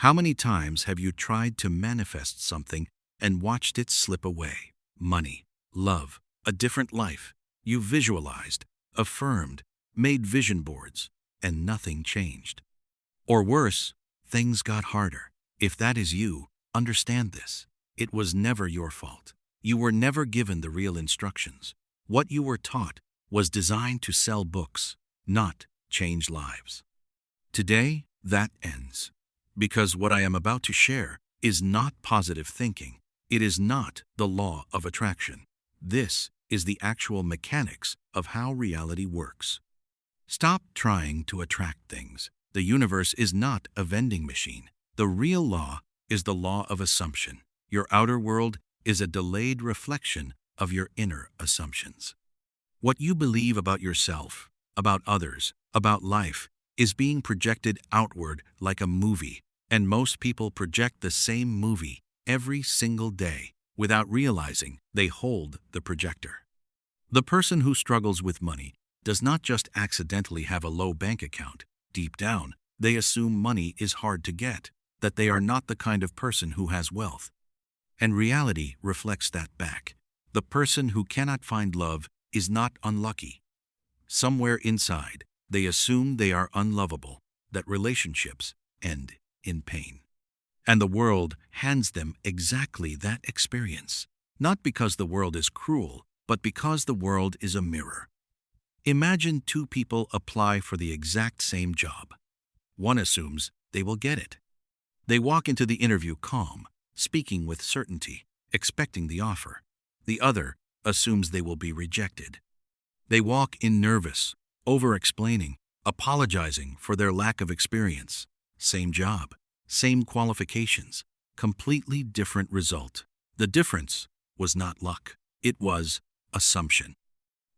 How many times have you tried to manifest something and watched it slip away? Money, love, a different life. You visualized, affirmed, made vision boards, and nothing changed. Or worse, things got harder. If that is you, understand this. It was never your fault. You were never given the real instructions. What you were taught was designed to sell books, not change lives. Today, that ends. Because what I am about to share is not positive thinking. It is not the law of attraction. This is the actual mechanics of how reality works. Stop trying to attract things. The universe is not a vending machine. The real law is the law of assumption. Your outer world is a delayed reflection of your inner assumptions. What you believe about yourself, about others, about life, is being projected outward like a movie, and most people project the same movie every single day without realizing they hold the projector. The person who struggles with money does not just accidentally have a low bank account. Deep down, they assume money is hard to get, that they are not the kind of person who has wealth. And reality reflects that back. The person who cannot find love is not unlucky. Somewhere inside, they assume they are unlovable, that relationships end in pain. And the world hands them exactly that experience, not because the world is cruel, but because the world is a mirror. Imagine two people apply for the exact same job. One assumes they will get it. They walk into the interview calm, speaking with certainty, expecting the offer. The other assumes they will be rejected. They walk in nervous, over-explaining, apologizing for their lack of experience. Same job, same qualifications, completely different result. The difference was not luck. It was assumption.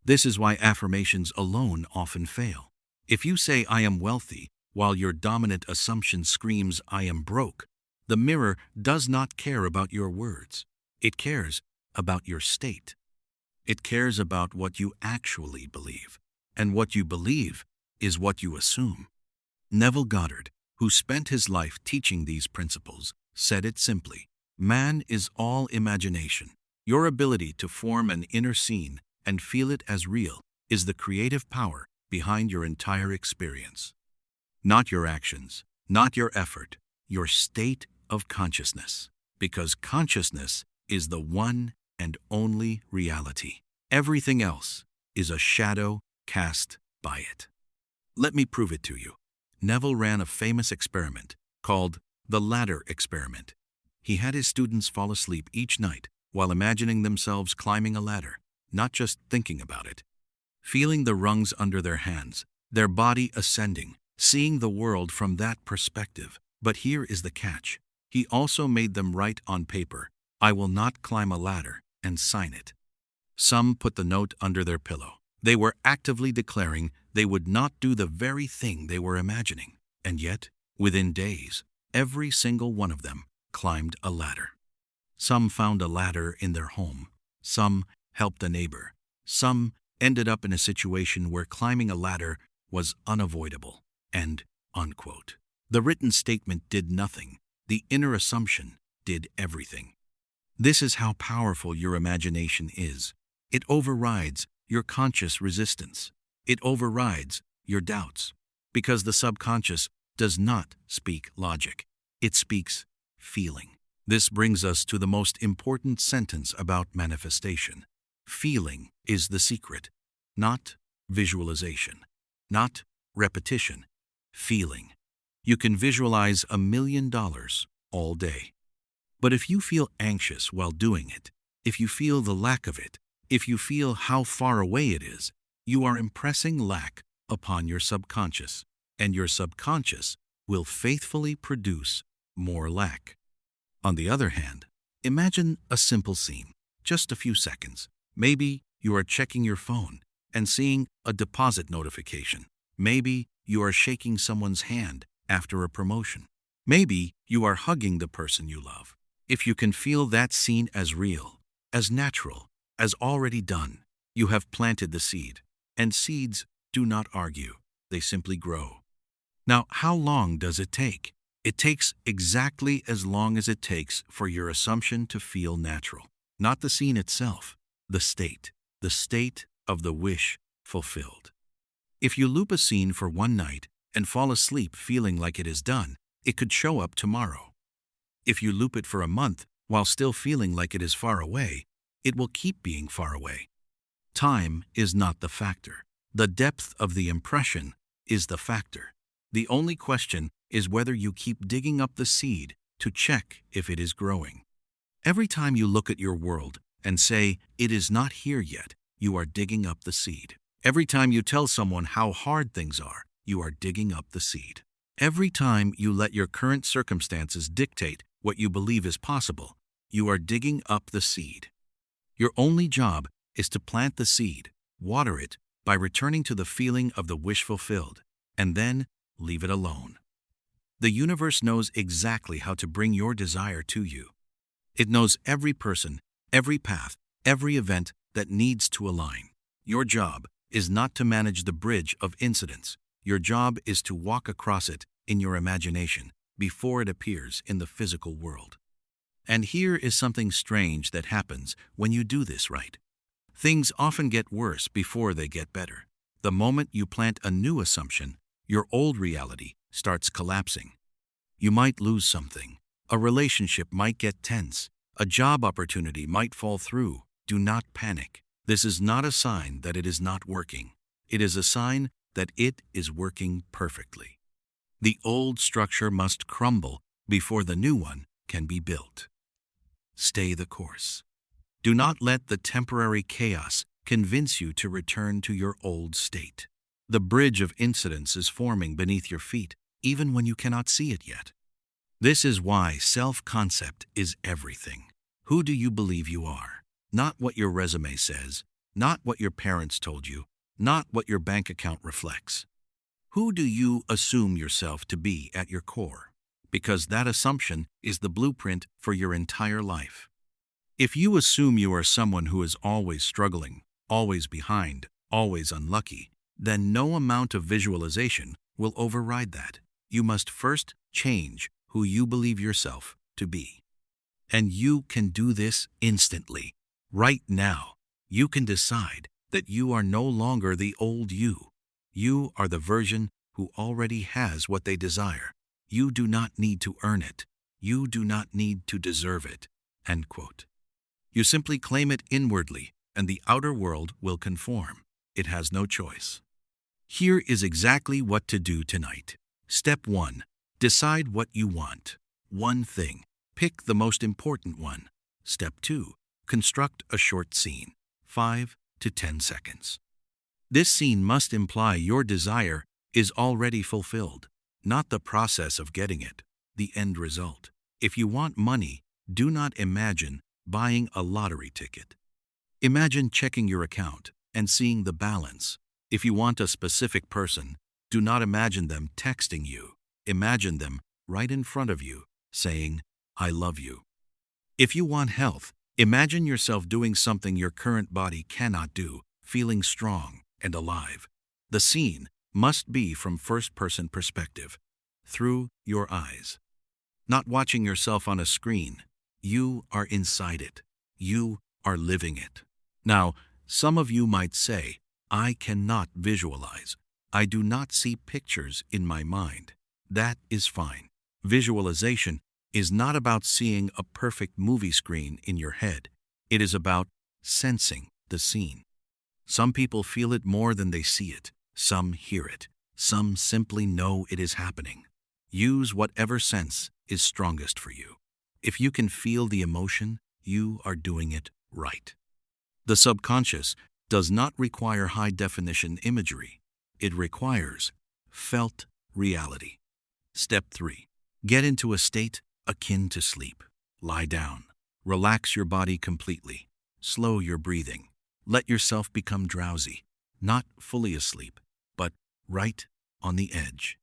This is why affirmations alone often fail. If you say, "I am wealthy," while your dominant assumption screams, "I am broke," the mirror does not care about your words. It cares about your state. It cares about what you actually believe. And what you believe is what you assume. Neville Goddard, who spent his life teaching these principles, said it simply: man is all imagination. Your ability to form an inner scene and feel it as real is the creative power behind your entire experience. Not your actions, not your effort, your state of consciousness. Because consciousness is the one and only reality. Everything else is a shadow cast by it. Let me prove it to you. Neville ran a famous experiment called the ladder experiment. He had his students fall asleep each night while imagining themselves climbing a ladder, not just thinking about it. Feeling the rungs under their hands, their body ascending, seeing the world from that perspective. But here is the catch. He also made them write on paper, "I will not climb a ladder," and sign it. Some put the note under their pillow. They were actively declaring they would not do the very thing they were imagining. And yet, within days, every single one of them climbed a ladder. Some found a ladder in their home. Some helped a neighbor. Some ended up in a situation where climbing a ladder was unavoidable. End unquote. The written statement did nothing. The inner assumption did everything. This is how powerful your imagination is. It overrides your conscious resistance. It overrides your doubts. Because the subconscious does not speak logic. It speaks feeling. This brings us to the most important sentence about manifestation. Feeling is the secret, not visualization, not repetition. Feeling. You can visualize $1 million all day. But if you feel anxious while doing it, if you feel the lack of it, if you feel how far away it is, you are impressing lack upon your subconscious, and your subconscious will faithfully produce more lack. On the other hand, imagine a simple scene, just a few seconds. Maybe you are checking your phone and seeing a deposit notification. Maybe you are shaking someone's hand after a promotion. Maybe you are hugging the person you love. If you can feel that scene as real, as natural, as already done, you have planted the seed. And seeds do not argue, they simply grow. Now, how long does it take? It takes exactly as long as it takes for your assumption to feel natural. Not the scene itself, the state of the wish fulfilled. If you loop a scene for one night and fall asleep feeling like it is done, it could show up tomorrow. If you loop it for a month while still feeling like it is far away, it will keep being far away. Time is not the factor. The depth of the impression is the factor. The only question is whether you keep digging up the seed to check if it is growing. Every time you look at your world and say, "It is not here yet," you are digging up the seed. Every time you tell someone how hard things are, you are digging up the seed. Every time you let your current circumstances dictate what you believe is possible, you are digging up the seed. Your only job is to plant the seed, water it by returning to the feeling of the wish fulfilled, and then leave it alone. The universe knows exactly how to bring your desire to you. It knows every person, every path, every event that needs to align. Your job is not to manage the bridge of incidents. Your job is to walk across it in your imagination before it appears in the physical world. And here is something strange that happens when you do this right. Things often get worse before they get better. The moment you plant a new assumption, your old reality starts collapsing. You might lose something. A relationship might get tense. A job opportunity might fall through. Do not panic. This is not a sign that it is not working. It is a sign that it is working perfectly. The old structure must crumble before the new one can be built. Stay the course. Do not let the temporary chaos convince you to return to your old state. The bridge of incidents is forming beneath your feet, even when you cannot see it yet. This is why self-concept is everything. Who do you believe you are? Not what your resume says, not what your parents told you, not what your bank account reflects. Who do you assume yourself to be at your core? Because that assumption is the blueprint for your entire life. If you assume you are someone who is always struggling, always behind, always unlucky, then no amount of visualization will override that. You must first change who you believe yourself to be. And you can do this instantly. Right now, you can decide that you are no longer the old you. You are the version who already has what they desire. You do not need to earn it. You do not need to deserve it. End quote. You simply claim it inwardly, and the outer world will conform. It has no choice. Here is exactly what to do tonight. Step 1. Decide what you want. One thing. Pick the most important one. Step 2. Construct a short scene, 5 to 10 seconds. This scene must imply your desire is already fulfilled, not the process of getting it, the end result. If you want money, do not imagine buying a lottery ticket. Imagine checking your account and seeing the balance. If you want a specific person, do not imagine them texting you. Imagine them right in front of you, saying, "I love you." If you want health, imagine yourself doing something your current body cannot do, feeling strong and alive. The scene must be from first-person perspective, through your eyes. Not watching yourself on a screen. You are inside it. You are living it. Now, some of you might say, "I cannot visualize. I do not see pictures in my mind." That is fine. Visualization is not about seeing a perfect movie screen in your head. It is about sensing the scene. Some people feel it more than they see it. Some hear it. Some simply know it is happening. Use whatever sense is strongest for you. If you can feel the emotion, you are doing it right. The subconscious does not require high-definition imagery. It requires felt reality. Step 3. Get into a state akin to sleep. Lie down. Relax your body completely. Slow your breathing. Let yourself become drowsy, not fully asleep, but right on the edge.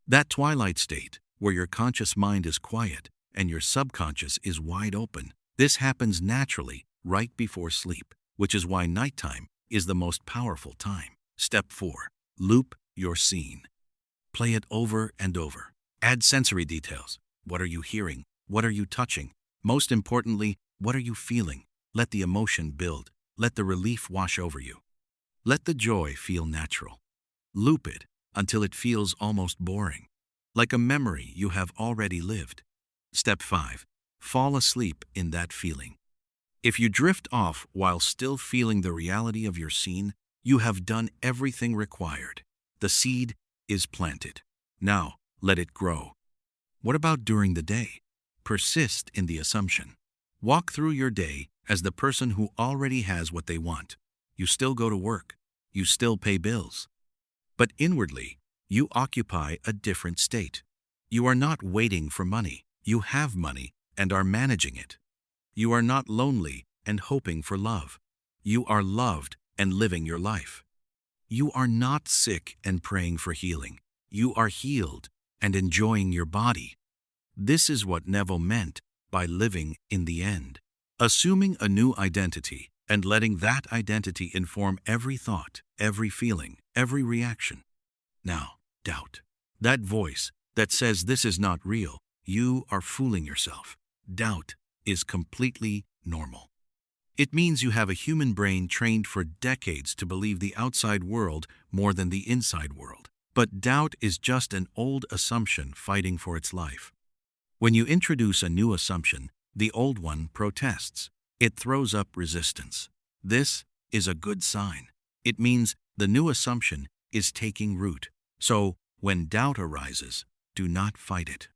That twilight state, where your conscious mind is quiet and your subconscious is wide open, this happens naturally right before sleep, which is why nighttime is the most powerful time. Step 4. Loop your scene. Play it over and over. Add sensory details. What are you hearing? What are you touching? Most importantly, what are you feeling? Let the emotion build. Let the relief wash over you. Let the joy feel natural. Loop it until it feels almost boring, like a memory you have already lived. Step 5. Fall asleep in that feeling. If you drift off while still feeling the reality of your scene, you have done everything required. The seed is planted. Now, let it grow. What about during the day? Persist in the assumption. Walk through your day as the person who already has what they want. You still go to work. You still pay bills. But inwardly, you occupy a different state. You are not waiting for money. You have money and are managing it. You are not lonely and hoping for love. You are loved and living your life. You are not sick and praying for healing. You are healed and enjoying your body. This is what Neville meant by living in the end. Assuming a new identity and letting that identity inform every thought, every feeling, every reaction. Now, doubt. That voice that says this is not real, you are fooling yourself. Doubt is completely normal. It means you have a human brain trained for decades to believe the outside world more than the inside world. But doubt is just an old assumption fighting for its life. When you introduce a new assumption, the old one protests. It throws up resistance. This is a good sign. It means the new assumption is taking root. So, when doubt arises, do not fight it.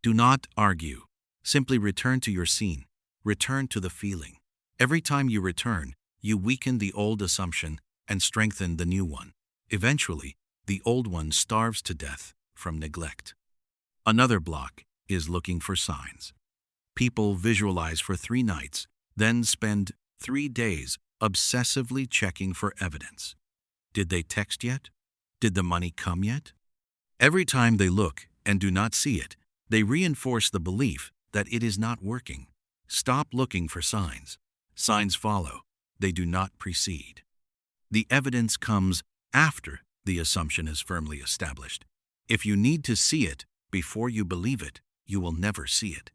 Do not argue. Simply return to your scene. Return to the feeling. Every time you return, you weaken the old assumption and strengthen the new one. Eventually, the old one starves to death from neglect. Another block is looking for signs. People visualize for 3 nights, then spend 3 days obsessively checking for evidence. Did they text yet? Did the money come yet? Every time they look and do not see it, they reinforce the belief that it is not working. Stop looking for signs. Signs follow. They do not precede. The evidence comes after the assumption is firmly established. If you need to see it before you believe it, you will never see it.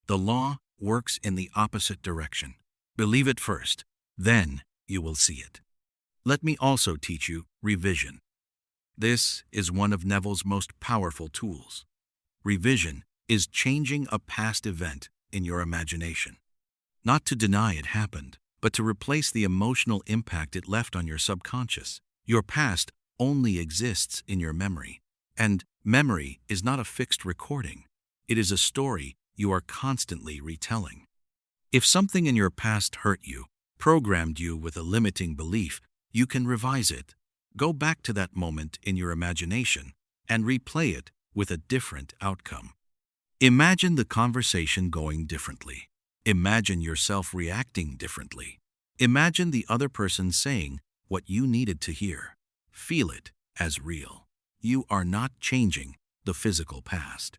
The law works in the opposite direction. Believe it first, then you will see it. Let me also teach you revision. This is one of Neville's most powerful tools. Revision is changing a past event in your imagination. Not to deny it happened, but to replace the emotional impact it left on your subconscious. Your past only exists in your memory, and memory is not a fixed recording. It is a story you are constantly retelling. If something in your past hurt you, programmed you with a limiting belief, you can revise it. Go back to that moment in your imagination and replay it with a different outcome. Imagine the conversation going differently. Imagine yourself reacting differently. Imagine the other person saying what you needed to hear. Feel it as real. You are not changing the physical past.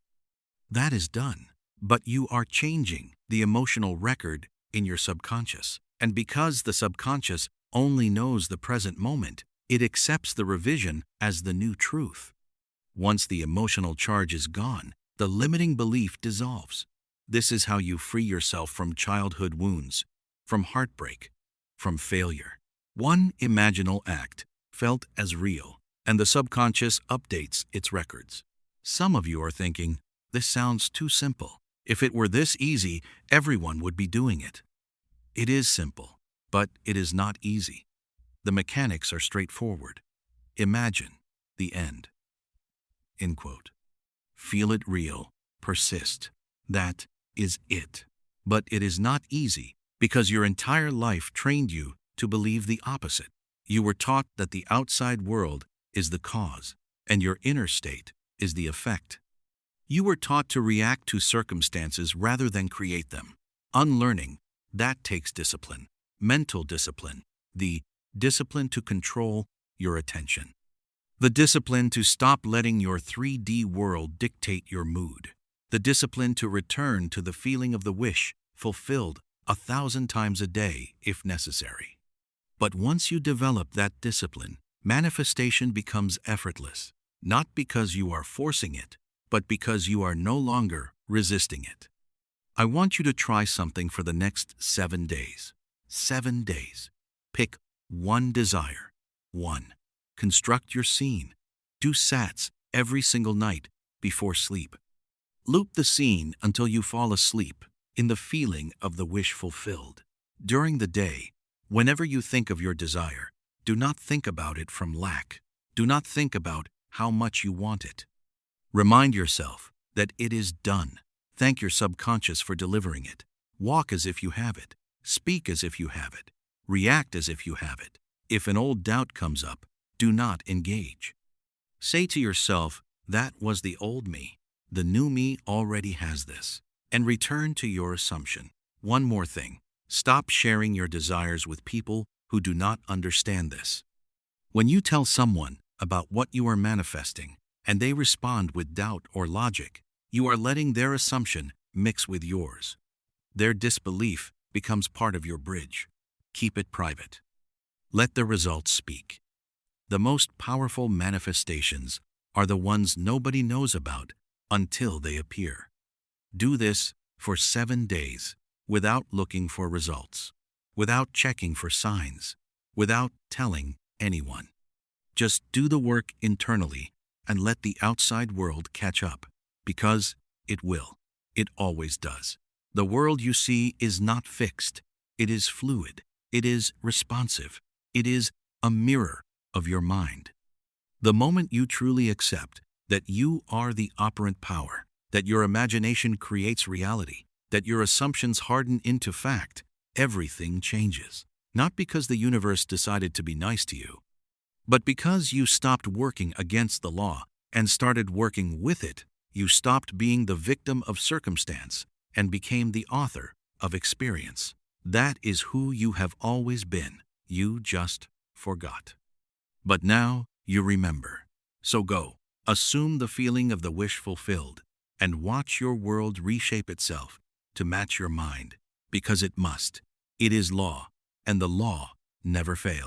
That is done. But you are changing the emotional record in your subconscious. And because the subconscious only knows the present moment, it accepts the revision as the new truth. Once the emotional charge is gone, the limiting belief dissolves. This is how you free yourself from childhood wounds, from heartbreak, from failure. One imaginal act felt as real, and the subconscious updates its records. Some of you are thinking, this sounds too simple. If it were this easy, everyone would be doing it. It is simple, but it is not easy. The mechanics are straightforward. Imagine the end. End quote. Feel it real. Persist. That is it. But it is not easy because your entire life trained you to believe the opposite. You were taught that the outside world is the cause and your inner state is the effect. You were taught to react to circumstances rather than create them. Unlearning, that takes discipline, mental discipline, the discipline to control your attention. The discipline to stop letting your 3D world dictate your mood. The discipline to return to the feeling of the wish fulfilled 1,000 times a day if necessary. But once you develop that discipline, manifestation becomes effortless, not because you are forcing it, but because you are no longer resisting it. I want you to try something for the next 7 days. 7 days. Pick one desire. 1. Construct your scene. Do sats every single night before sleep. Loop the scene until you fall asleep in the feeling of the wish fulfilled. During the day, whenever you think of your desire, do not think about it from lack. Do not think about how much you want it. Remind yourself that it is done. Thank your subconscious for delivering it. Walk as if you have it. Speak as if you have it. React as if you have it. If an old doubt comes up, do not engage. Say to yourself, that was the old me. The new me already has this. And return to your assumption. One more thing. Stop sharing your desires with people who do not understand this. When you tell someone about what you are manifesting, and they respond with doubt or logic, you are letting their assumption mix with yours. Their disbelief becomes part of your bridge. Keep it private. Let the results speak. The most powerful manifestations are the ones nobody knows about until they appear. Do this for 7 days without looking for results, without checking for signs, without telling anyone. Just do the work internally and let the outside world catch up, because it will. It always does. The world you see is not fixed. It is fluid. It is responsive. It is a mirror of your mind. The moment you truly accept that you are the operant power, that your imagination creates reality, that your assumptions harden into fact, everything changes. Not because the universe decided to be nice to you, but because you stopped working against the law and started working with it. You stopped being the victim of circumstance and became the author of experience. That is who you have always been. You just forgot. But now you remember. So go, assume the feeling of the wish fulfilled, and watch your world reshape itself to match your mind, because it must. It is law, and the law never fails.